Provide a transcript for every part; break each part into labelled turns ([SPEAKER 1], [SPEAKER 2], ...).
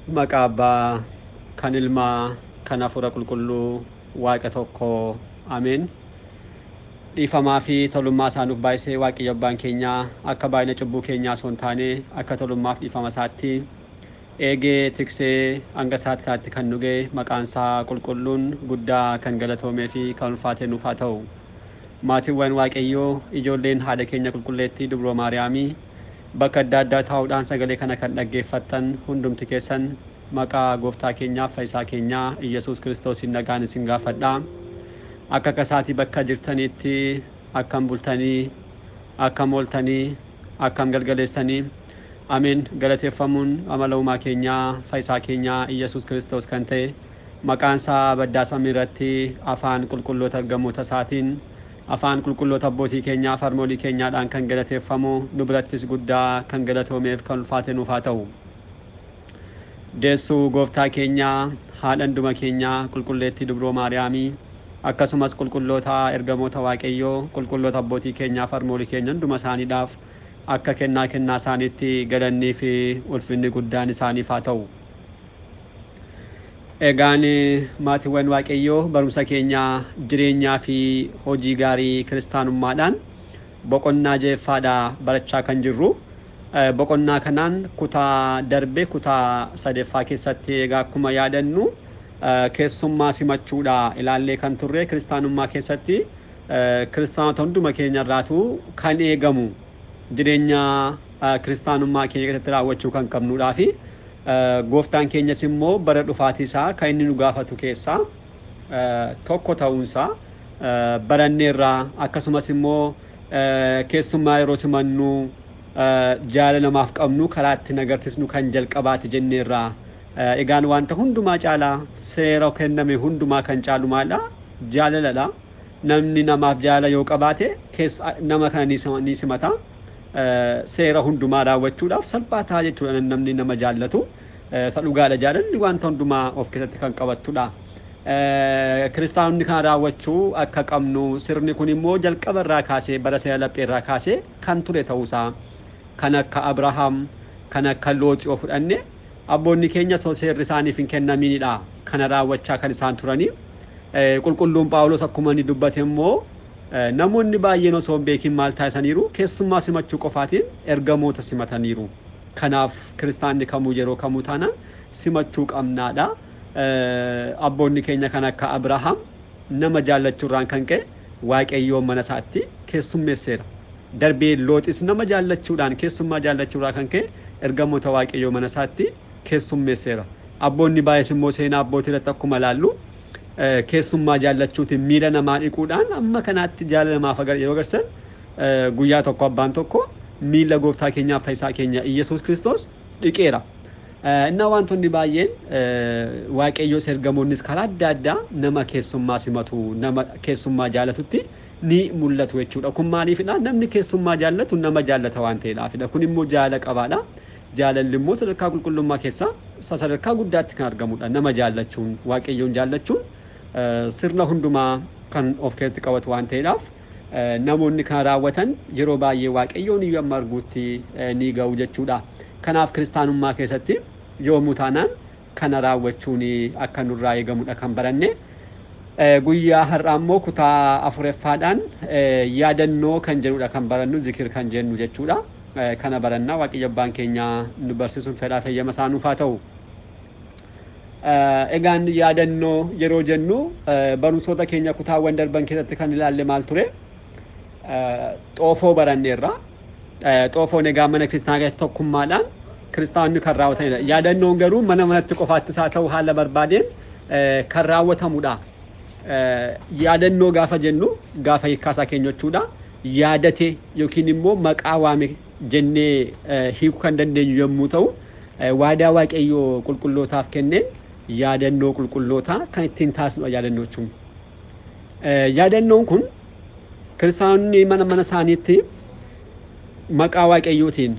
[SPEAKER 1] Maqaa Abbaa, kan Ilmaa, kan Hafuura Qulqulluu, Waaqa tokkoo. Ameen. Dhiifamaa fi tolummaa isaa nuuf baay'isee Waaqayyo Abbaan keenyaa akka baay'ina cubbuu keenyaa osoo hin taane akka tolummaaf dhiifama isaatti eegee tiksee hanga isaatti kanatti kan nu ga'e maqaan isaa qulqulluun guddaa kan galatoomee fi kan ulfaate nuuf haa ta'u. Maatiiwwan Waaqayyoo ijoolleen haadha keenya qulqulleettii Dubroo Maariyaamii bakka adda addaa taa'uudhaan sagalee kana kan dhaggeeffattan hundumti keessan maqaa gooftaa keenyaaf fayyisaa keenyaa Iyyasuus Kiristoosiin nagaan isin gaafadha. Akka kasaatii bakka jirtanitti akkam bultanii, akkam ooltanii, akkam galgaleessanii. Ameen. Galateeffamuun amala uumaa keenyaa fayyisaa keenyaa Iyyasuus Kiristoos kan ta'e maqaan isaa baddaa samii irratti afaan qulqulloota ergamoota isaatiin afaan qulqulloota abbootii keenyaa harmoolii keenyaadhaan kan galateeffamu nu birattis guddaa kan galatoomeef kan ulfaate nuuf haa ta'u. Deessuu gooftaa keenyaa haadha hunduma keenyaa qulqulleettii Dubroo Maariyaamii akkasumas qulqulloota ergamoota Waaqayyoo qulqulloota abbootii keenyaa harmoolii keenya hunduma isaaniidhaaf akka kennaa isaaniitti galannii fi ulfinni guddaan isaaniif haa ta'u. Egaan maatiiwwan Waaqayyoo barumsa keenyaa jireenyaa fi hojii gaarii kiristaanummaadhaan boqonnaa ja'affaadhaa barachaa kan jirru. Boqonnaa kanaan kutaa darbe kutaa sadaffaa keessatti egaa akkuma yaadannu keessummaa simachuudha ilaallee kan turre kiristaanummaa keessatti kiristaanota hunduma keenya irraatu kan eegamu jireenya kiristaanummaa keenya keessatti raawwachuu kan qabnuudhaa fi gooftaan keenyas immoo bara dhufaatii isaa kan inni nu gaafatu keessaa tokko ta'uunsaa baranneerraa akkasumas immoo keessummaa yeroo simannu jaalala namaaf qabnu karaa ittiin agarsiisnu kan jalqabaati jenneerraa. Egaan wanta hundumaa caalaa seera kenname hundumaa kan caalu maadha? Jaalaladha. Namni namaaf jaalala yoo qabaate nama kana ni simata. Seera hundumaa raawwachuudhaaf salphaa ta'a jechuudha namni nama jaallatu. Isa dhugaadha jaalalli wanta hundumaa of keessatti kan qabattudha. Kiristaanonni kana raawwachuu akka qabnu sirni kun immoo jalqaba irraa kaasee bara seera laphee irraa kaasee kan ture ta'uusaa kan akka Abrahaam kan akka Looxii of fudhanne abboonni keenya seerri isaaniif hin kennaminidha kana raawwachaa kan isaan turanii. Qulqulluun Phaawulos akkuma inni dubbate immoo namoonni baay'een osoo hin beekin maal taasisaniiru keessummaa simachuu qofaatiin ergamoota simataniiru. Kanaaf kiristaanni kamuu yeroo kamuu taanaan simachuu qabnaadha. Abboonni keenya kan akka Abrahaam nama jaallachuurraan kan ka'e Waaqayyoon mana isaatti keessummeesseera. Darbee Looxis nama jaallachuudhaan keessummaa jaallachuurraa kan ka'e ergamoota Waaqayyoo mana isaatti keessummeesseera. Abboonni baay'ees immoo seenaa abbootii irratti akkuma ilaallu keessummaa jaallachuutiin miila namaa dhiquudhaan amma kanaatti jaalala namaaf yeroo agarsiisan guyyaa tokko abbaan tokko miila gooftaa keenyaaf fayyisaa keenya Iyyasuus Kiristoos dhiqeera. Innaa wantoonni baay'een Waaqayyoos ergamoonnis karaa adda addaa nama keessummaa simatu nama keessummaa jaallatutti ni mul'atu jechuudha. Kun maaliifidha? Namni keessummaa jaallatu nama jaallata waan ta'eedhaafidha. Kun immoo jaalala qabaadha. Jaalalli immoo sadarkaa qulqullummaa keessaa sadarkaa guddaatti kan argamudha. Nama jaallachuun Waaqayyoon jaallachuun sirna hundumaa kan of keessatti qabatu waan ta'eedhaaf namoonni kan raawwatan yeroo baay'ee Waaqayyoon iyyuu amma arguutti ni ga'u jechuudha. Kanaaf kiristaanummaa keessatti yoomuu taanaan kana raawwachuun akka nurraa eegamudha kan baranne. Guyyaa har'aa immoo kutaa afuraffaadhaan yaadannoo kan jedhudha kan barannu zikir kan jennu jechuudha. Kana barannaa Waaqayyo Abbaan keenya nu barsiisuun fedhaa fayyama isaa nuuf haa ta'u. Egaan yaadannoo yeroo jennu barumsoota keenya kutaawwan darban keessatti kan ilaalle maal ture? Xoofoo baranneerra. Xoofoon egaa mana kiristaanaa keessatti tokkummaadhaan kiristaanonni kan raawwatanidha. Yaadannoon garuu mana manatti qofaattis haa ta'u haala barbaadeen kan raawwatamudha. Yaadannoo gaafa jennu gaafa hiikkaasaa keenya jechuudha. Yaadate yookiin immoo maqaa waame jennee hiikuu kan dandeenyu yommuu ta'u waadaa Waaqayyoo qulqullootaaf kenneen yaadannoo qulqullootaa kan ittiin taasisudha yaadannoo jechuun. Yaadannoon kun kiristaanonni mana isaaniitti maqaa Waaqayyootiin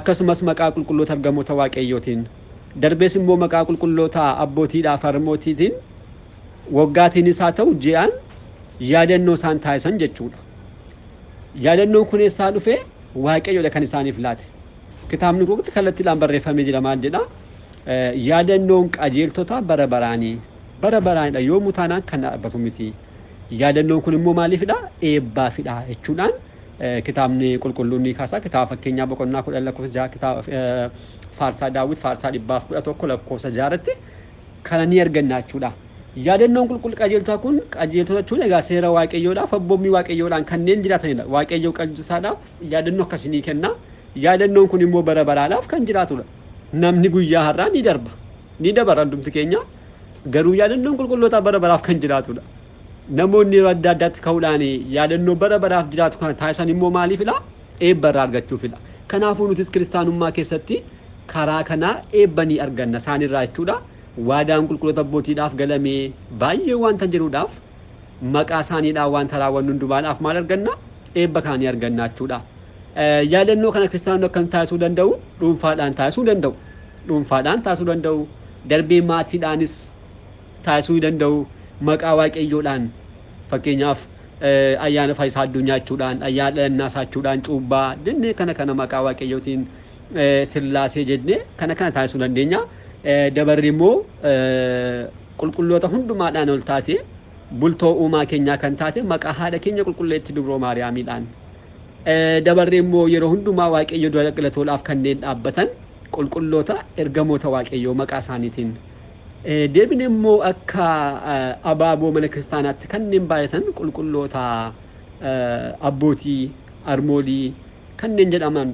[SPEAKER 1] akkasumas maqaa qulqulloota ergamoota Waaqayyootiin darbees immoo maqaa qulqulloota abbootiidhaaf harmootiitiin waggaatiinis haa ta'u ji'aan yaadannoo isaan taasisan jechuudha. Yaadannoon kun eessaa dhufee Waaqayyoodha kan isaaniif laate. Kitaabni kun kallattiidhaan barreeffamee jira maal jedha? yaadannoon qajeeltota bara baraaniidha yoo mutaanaan kan dhaabbatu miti. Yaadannoon kun immoo maaliifidha? Eebbaafidha jechuudhaan kitaabni qulqulluun ni kaasa. Kitaaba fakkeenyaa boqonnaa 10 lakkoofsa 6 kitaaba faarsaa Daawit faarsaa 111 lakkoofsa 6 irratti kana ni arganna jechuudha. Yaadannoon qajeeltota kun qajeeltota jechuun egaa seera waaqayyoodhaaf abboommii waaqayyoodhaan kanneen jiraatanidha. Waaqayyoo qajeelchaadhaaf yaadannoo akkasii ni kenna. Yaadannoon kun immoo bara baraadhaaf kan jiraatudha. Namni guyyaa har'aa ni darba. Ni dabara hundumti keenya. Garuu yaadannoon qulqulloota bara baraaf kan jiraatudha. Namoonni yeroo adda addaatti ka'uudhaan yaadannoo bara baraaf jiraatu kana taasisan immoo maaliifidha? Eebba irraa argachuufidha. Kanaafuu nutis kiristaanummaa keessatti karaa kanaa eebba ni arganna isaanirraa jechuudha. Waadaan qulqulloota abbootiidhaaf galamee baay'ee wanta jiruudhaaf maqaa isaaniidhaan wanta raawwannu hundumaadhaaf maal arganna? Eebba kana ni arganna jechuudha. Yaadannoo kana kiristaanonni akkam taasisuu danda'u? Dhuunfaadhaan taasisuu danda'u. Dhuunfaadhaan taasisuu danda'u. Darbee maatiidhaanis taasisuu danda'u. Maqaa waaqayyoodhaan fakkeenyaaf ayyaana fayyisaa addunyaa jechuudhaan ayyaana dhalannaa isaa jechuudhaan cuubbaa jennee kana maqaa waaqayyootiin sillaasee jennee kana taasisuu dandeenya. Dabarri immoo qulqulloota hundumaadhaan ol taate bultoo uumaa keenyaa kan taate maqaa haadha keenya qulqulleetti dubroo Maariyaamiidhaan. Dabarri immoo yeroo hundumaa waaqayyo dura galatoodhaaf kanneen dhaabbatan qulqulloota ergamoota waaqayyoo maqaa isaaniitiin. Deebin immoo akka abaaboo mana kiristaanaatti kanneen baay'atan qulqulloota abbootii armoolii kanneen jedhaman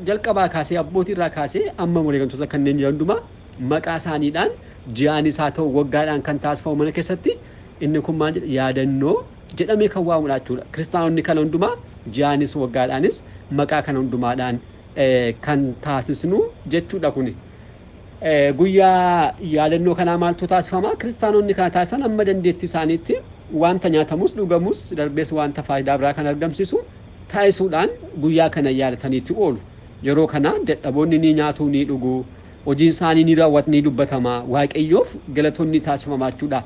[SPEAKER 1] jalqabaa kaasee abbootii irraa kaasee amma wareegamtoota kanneen jiran hundumaa maqaa isaaniidhaan ji'aanis haa ta'u waggaadhaan kan taasifamu mana keessatti inni kun maal jedha? Yaadannoo jedhamee kan waamudha jechuudha. Kiristaanonni kana hundumaa ji'aanis waggaadhaanis maqaa kana hundumaadhaan kan taasisnu jechuudha kuni. Guyyaa yaadannoo kanaa maaltu taasifama? Kiristaanonni kana taasisan amma dandeettii isaaniitti wanta nyaatamus dhugamus darbees wanta faayidaa biraa kan argamsiisu taasisuudhaan guyyaa kana yaadataniitti oolu. Yeroo kana dadhaboonni ni nyaatu ni dhugu. Hojiin isaanii ni raawwatu ni dubbatama. Waaqayyoof galatoonni taasifama jechuudha.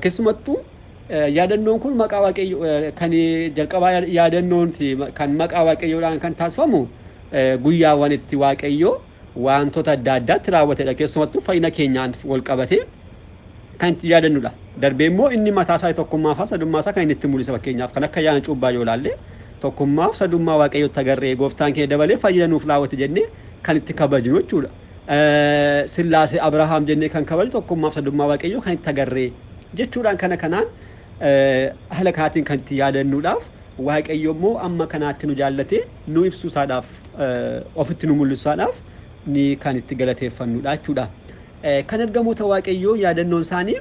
[SPEAKER 1] Keessumattuu yaadannoon kun maqaa waaqayyoo kan jalqabaa yaadannoon kan maqaa waaqayyoodhaan kan taasifamu guyyaawwan itti waaqayyoo wantoota adda addaatti raawwatedha. Keessumattuu fayyina keenyaan wal qabatee kan itti yaadannudha. Darbee immoo inni mataa isaa tokkummaa fi sadummaa isaa kan inni itti mul'isa. Fakkeenyaaf kan akka ayyaana cuubbaa yoo ilaalle tokkummaa fi sadummaa waaqayyootti agarree gooftaan keenya dabalee fayyina nuuf raawwate jennee kan itti kabajnu jechuudha. Sillaasee Abrahaam jennee kan kabaju tokkummaa fi sadummaa waaqayyoo kan itti agarree jechuudhaan kanaan haala kanaatiin kan itti yaadannuudhaaf waaqayyo immoo amma kanaatti nu jaallatee nu ibsuusaadhaaf ofitti nu mul'isuudhaaf ni kan itti galateeffannudha jechuudha. Kan ergamoota waaqayyoo yaadannoon isaanii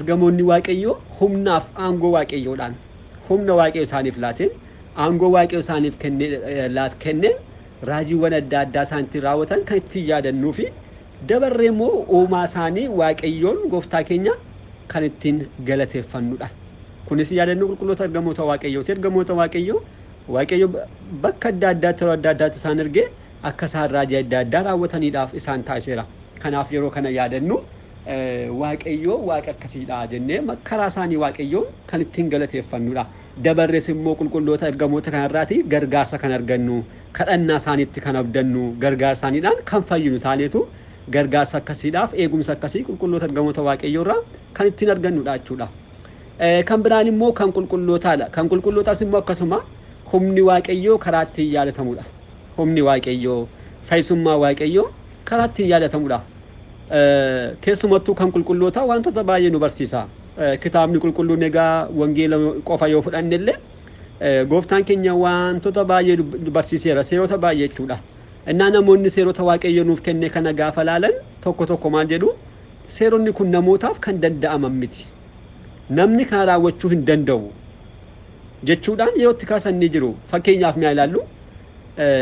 [SPEAKER 1] ergamoonni waaqayyoo humnaaf aangoo waaqayyoodhaan humna waaqayyo isaaniif laateen aangoo waaqayyo isaaniif kenneen raajiiwwan adda addaa isaanitti raawwatan kan itti yaadannuu fi dabarree immoo uumaa isaanii waaqayyoon gooftaa keenya kan ittiin galateeffannudha. Kunis yaadannoo qulqulloota ergamoota waaqayyooti. Ergamoota waaqayyoo bakka adda addaatti isaan ergee akka isaan raajii adda addaa raawwataniidhaaf isaan taasiseera. Kanaaf yeroo kana yaadannu waaqayyoo waaqa akkasiidha jennee karaa isaanii waaqayyoo kan ittiin galateeffannudha. Dabarrees immoo qulqulloota ergamoota kanarraati gargaarsa kan argannu, kadhannaa isaaniitti kan abdannu, gargaarsa isaaniidhaan kan fayyinu taaneetu gargaarsa akkasiidhaaf eegumsa akkasii qulqulloota ergamoota waaqayyoorraa kan ittiin argannudha jechuudha. Kan biraan immoo kan qulqullootaadha. Kan qulqullootaas immoo akkasuma humni waaqayyoo karaa ittiin yaadatamudha. Humni waaqayyoo fayyisummaa waaqayyoo karaa ittiin yaadatamudha. Keessumattuu kan qulqullootaa wantoota baay'ee nu barsiisa. Kitaabni qulqulluun egaa wangeela qofa yoo fudhanne illee gooftaan keenya wantoota baay'ee barsiiseera. Seerota baay'ee jechuudha. Innaa namoonni seerota waaqayyoo nuuf kenne kana gaafa laalan tokko maal jedhu seeronni kun namootaaf kan danda'aman miti. Namni kana raawwachuu hin danda'u jechuudhaan yerootti kaasan ni jiru. Fakkeenyaaf mi'a ilaallu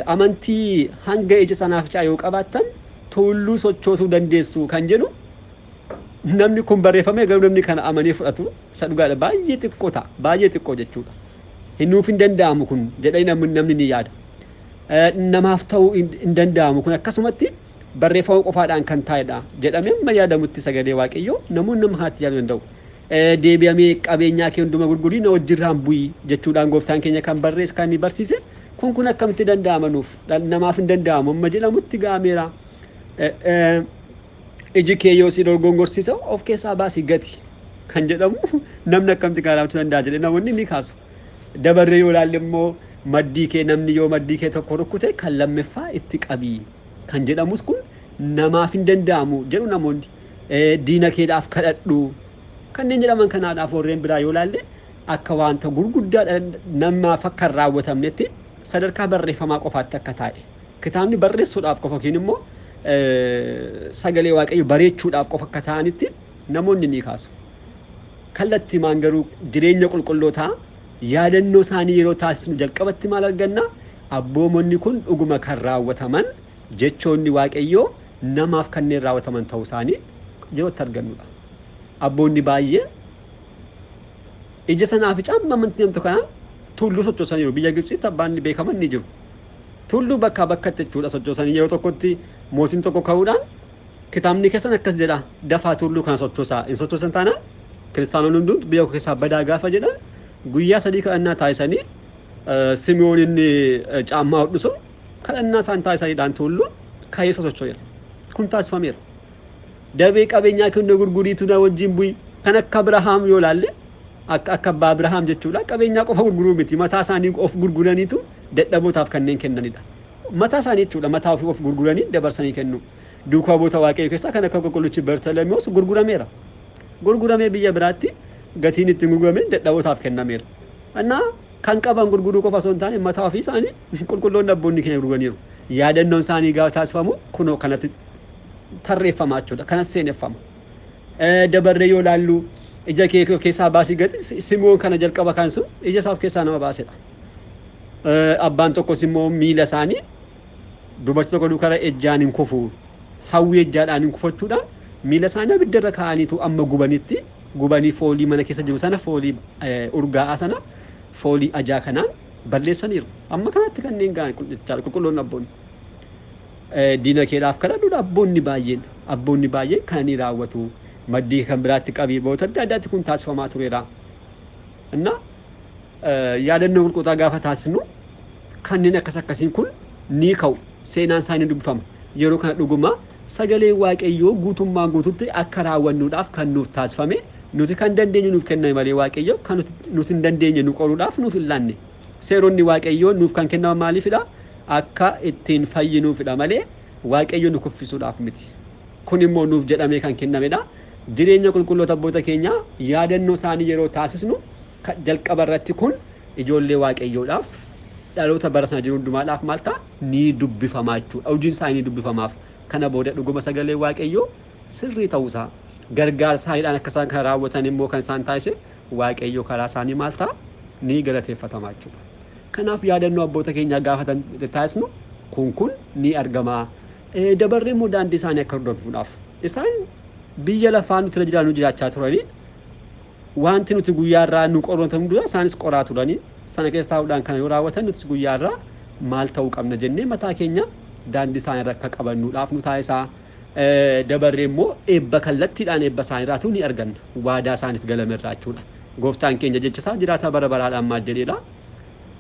[SPEAKER 1] amantii hanga ija sanaaf yoo qabaattan tulluu sochoosuu dandeessu kan jedhu namni kun barreeffamee garuu namni kana amanee fudhatu isa dhugaadha. Baay'ee xiqqoo ta'a. Baay'ee xiqqoo jechuudha. Nuuf hin danda'amu kun jedhanii namni ni yaada. Namaaf ta'uu hin danda'amu kun akkasumatti barreeffama qofaadhaan kan taa'edha jedhamee amma yaadamutti sagalee waaqayyoo namoonni nama haatti yaaduu danda'u. Deebi'amee qabeenyaa kee hunduma gurgurii na wajjirraan bu'ii jechuudhaan gooftaan keenya kan barreesse kan barsiise kun akkamitti danda'ama nuuf namaaf hin danda'amu amma jedhamutti ga'ameera. iji kee yoo si dorgongorsiisa of keessaa baasii gati kan jedhamu namni akkamti kaaraamtu danda'a jedhee namoonni ni kaasu. Dabarree yoo ilaalle immoo maddii kee namni yoo maddii kee tokko rukkute kan lammaffaa itti qabii kan jedhamus kun namaaf hin danda'amu jedhu namoonni. Diina keedhaaf kadhadhu kanneen jedhaman kanaadhaaf warreen biraa yoo ilaalle akka wanta gurguddaa namaaf akka hin raawwatamnetti sadarkaa barreeffamaa qofaatti akka taa'e. Kitaabni barreessuudhaaf qofa yookiin immoo sagalee waaqayyo bareechuudhaaf qofa akka ta'anitti namoonni ni kaasu. Kallattii maan garuu jireenya qulqullootaa yaadannoo isaanii yeroo taasisnu jalqabatti maal arganna? Abboomonni kun dhuguma kan raawwataman jechoonni waaqayyoo namaaf kanneen raawwataman ta'uu isaanii yerootti argannudha. Abboonni baay'ee ija sanaa fi caamma amantii namtu kanaan tulluu sochoosaniiru. Biyya Gibxiitti abbaan beekaman ni jiru. Tulluu bakkaa bakkatti jechuudha sochoosanii yeroo tokkotti mootiin tokko ka'uudhaan kitaabni keessan akkas jedha dafaa tulluu kana sochoosaa hin sochoosan taanaan kiristaanonni hunduu biyya keessaa badaa gaafa jedhan guyyaa 3 kadhannaa taasisanii Simi'oon inni caammaa hodhusu kadhannaa isaan taasisaniidhaan tulluun ka'eessa socho'eera. Kun taasifameera. Darbee qabeenyaa kennuu gurguriitu na wajjin bu'i kan akka Abrahaam yoo laalle akka abbaa Abrahaam jechuudha qabeenyaa qofa gurguruu miti mataa isaanii of gurguraniitu dadhabootaaf kanneen kennanidha. Mataa isaanii jechuudha mataa of gurguranii dabarsanii kennu. Duukaa boota waaqayyo keessaa kan akka qulqullichi Bartalemiyoos gurgurameera. Gurguramee biyya biraatti gatiin itti gurgurame dadhabootaaf kennameera. Annaa kan qaban gurguruu qofa osoo hin taane mataa ofii isaanii qulqulloonni abboonni keenya gurguraniiru. Yaadannoon isaanii gaafa taasifamu kunoo kanatti tarreeffamaa jechuudha. Kanas seeneffama. Dabarree yoo laallu ija kee keessaa baasii gati Simi'oon kana jalqaba kan sun ija isaaf keessaa nama baasedha. Abbaan tokkos immoo miila isaanii dubartii tokko duukaa ejjaan hin kufu hawwii ejjaadhaan hin kufachuudhaan miila isaanii abiddarra kaa'aniitu amma gubanii foolii mana keessa jiru sana foolii urgaa'aa sana foolii ajaa kanaan balleessaniiru. Amma kanatti kanneen ga'an qulqulloonni abboonni. Diina keedhaaf kadhadhuudha abboonni baay'een kan inni raawwatu. Maddii kan biraatti qabii boota adda addaatti kun taasifamaa tureera. Innaa yaadannoo qulqullootaa gaafa taasisnu kanneen akkasiin kun ni ka'u. Seenaan isaanii dubbifama. Yeroo kana dhuguma sagalee waaqayyoo guutummaan guututti akka raawwannuudhaaf kan nuuf taasifame nuti kan dandeenye nuuf kenname malee waaqayyoo kan nuti hin dandeenye nu qoruudhaaf nuuf hin laanne. Seeronni waaqayyoo nuuf kan kennaman maaliifidha? Akka ittiin fayyinuufidha malee waaqayyoo nu kuffisuudhaaf miti. Kun immoo nuuf jedhamee kan kennamedha. Jireenya qulqulloota abboota keenyaa yaadannoo isaanii yeroo taasisnu jalqaba irratti kun ijoollee waaqayyoodhaaf dhaloota bara sana jiru hundumaadhaaf maal ta'a ni dubbifamaa jechuudha. Hojiin isaanii dubbifamaaf kana booda dhuguma sagalee waaqayyoo sirrii ta'uusaa gargaarsa isaaniidhaan akka isaan kan raawwatan immoo kan isaan taasise waaqayyoo karaa isaanii maal ta'a ni galateeffatamaa jechuudha. Kanaaf yaadannoo abboota keenyaa gaafa taasisnu kun ni argama. Dabarree immoo daandii isaanii akka hordofnuudhaaf isaan biyya lafaa nuti irra jiraannu jiraachaa turanii wanti nuti guyyaarraa nu qoratamu dura isaanis qoraa turanii sana keessa taa'uudhaan kana yoo raawwatan nuti guyyaarraa maal ta'uu qabna jennee mataa keenya daandii isaanii irra akka qabannuudhaaf nu taasisaa. Dabarree immoo eebba kallattiidhaan eebba isaanii irraatu ni arganna waadaa isaaniif galame irraa jechuudha. Gooftaan keenya jechasaa jiraata bara baraadhaan maal jedheedha.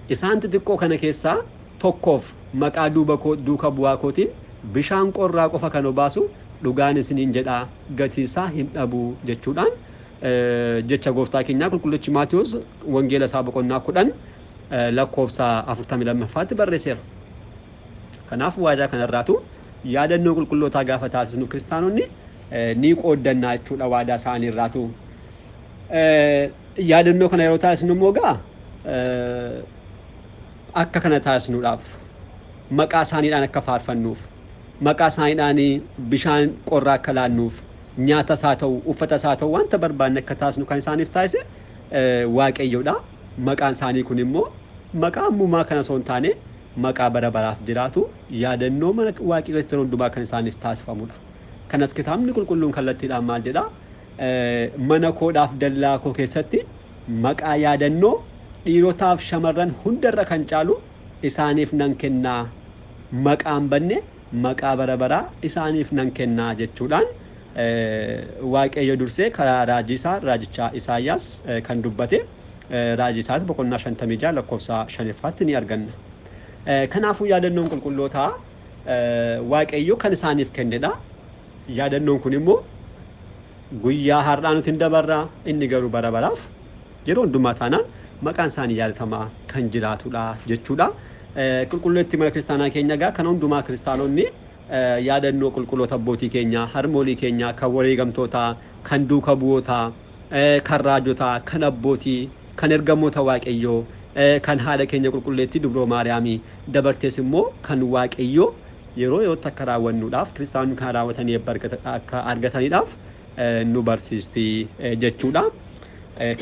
[SPEAKER 1] Isaan xixiqqoo kana keessaa tokkoof maqaa duuka bu'aa kootiin bishaan qorraa qofa kan obaasu dhugaan isiniin jedhaa gatii isaa hin dhabu jechuudhaan jecha gooftaa keenyaa qulqullichi Maatiyuus wangeela isaa boqonnaa 10 lakkoofsa 42ffaatti barreesseera. Kanaaf waadaa kanarraatu yaadannoo qulqullootaa gaafa taasisnu kiristaanonni ni qooddannaa jechuudha waadaa isaanii irraatu. Yaadannoo kana yeroo taasisnu immoo akka kana taasisnuudhaaf maqaa isaaniidhaan akka faarfannuuf maqaa isaaniidhaan bishaan qorraa akka laannuuf nyaata isaa ta'u uffata isaa ta'u wanta barbaanne akka taasisnu kan isaaniif taasise waaqayyoodha. Maqaan isaanii kun immoo maqaa ammumaa kana osoo hin taane maqaa bara baraaf jiraatu yaadannoo mana waaqayyoo hundumaa kan isaaniif taasifamudha. Kanas kitaabni qulqulluun kallattiidhaan maal jedha? Mana koodhaaf dallaa koo keessatti maqaa yaadannoo dhiirotaaf shamarran hundarra kan caalu isaaniif nan kennaa maqaan banne maqaa bara baraa isaaniif nan kennaa jechuudhaan waaqayyo dursee karaa raajicha Isaayyaas kan dubbate raajii isaas boqonnaa 56 lakkoofsa 5ffaatti ni arganna. Kanaafuu yaadannoon qulqullootaa waaqayyo kan isaaniif kennedha. Yaadannoon kun immoo guyyaa har'aa nuti hin dabarraa inni garuu bara baraaf yeroo hundumaa taanaan maqaan isaanii yaadatamaa kan jiraatudha jechuudha. Qulqulleetti mana kiristaanaa keenya egaa kan hundumaa kiristaanonni yaadannoo qulqulloota abbootii keenya harmoolii keenya kan wareegamtootaa kan duuka bu'ootaa kan raajotaa kan abbootii kan ergamoota waaqayyoo kan haadha keenya qulqulleetti dubroo maariyaamii dabartees immoo kan waaqayyoo yeroo akka raawwannuudhaaf kiristaanonni kan raawwatanii akka argataniidhaaf nu barsiisti jechuudha.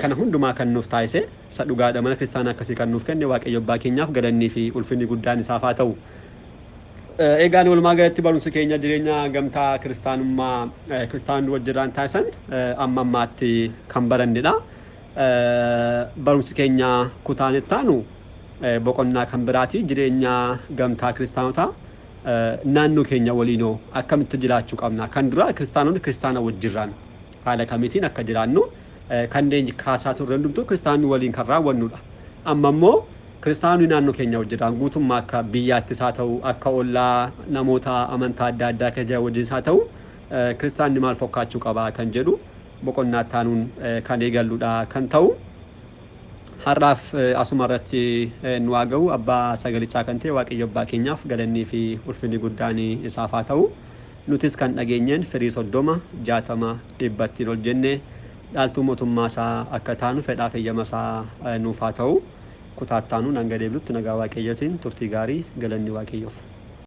[SPEAKER 1] Kana hundumaa kan nuuf taasise isa dhugaadha mana kiristaanaa akkasii kan nuuf kenne waaqayyo abbaa keenyaaf galannii fi ulfinni guddaan isaaf haa ta'u. Egaan walumaa galatti barumsi keenya jireenya gamtaa kiristaanummaa kiristaanonni wajjirraan taasisan amma ammaatti kan barannedha. Barumsi keenya kutaan itti aanu boqonnaa kan biraati jireenya gamtaa kiristaanotaa naannoo keenya waliinoo akkamitti jiraachuu qabna. Kan dura kiristaanonni kiristaana wajjirraan haala kamiitiin akka jiraannu kanneen kaasaa turre hundumtuu kiristaanonni waliin kan raawwannudha. Amma immoo kiristaanonni naannoo keenya wajjirraan guutummaa akka biyyaattis haa ta'u akka ollaa namoota amantaa adda addaa kan jiran wajjinis haa ta'u kiristaanni maal fakkaachuu qaba kan jedhu boqonnaa taanuun kan eegalludha kan ta'u. Har'aaf asuma irratti nu haa ga'u abbaa sagalichaa kan ta'e waaqayyo abbaa keenyaaf galannii fi ulfinni guddaan isaaf haa ta'u. Nutis kan dhageenyeen firii 30 60 100 ol jennee dhaaltuu mootummaa isaa akka taanu fedhaa feyyama isaa nuuf haa ta'u. Kutaattaanu hanga deebi'utti nagaa waaqayyootiin turtii gaarii galanni waaqayyoof.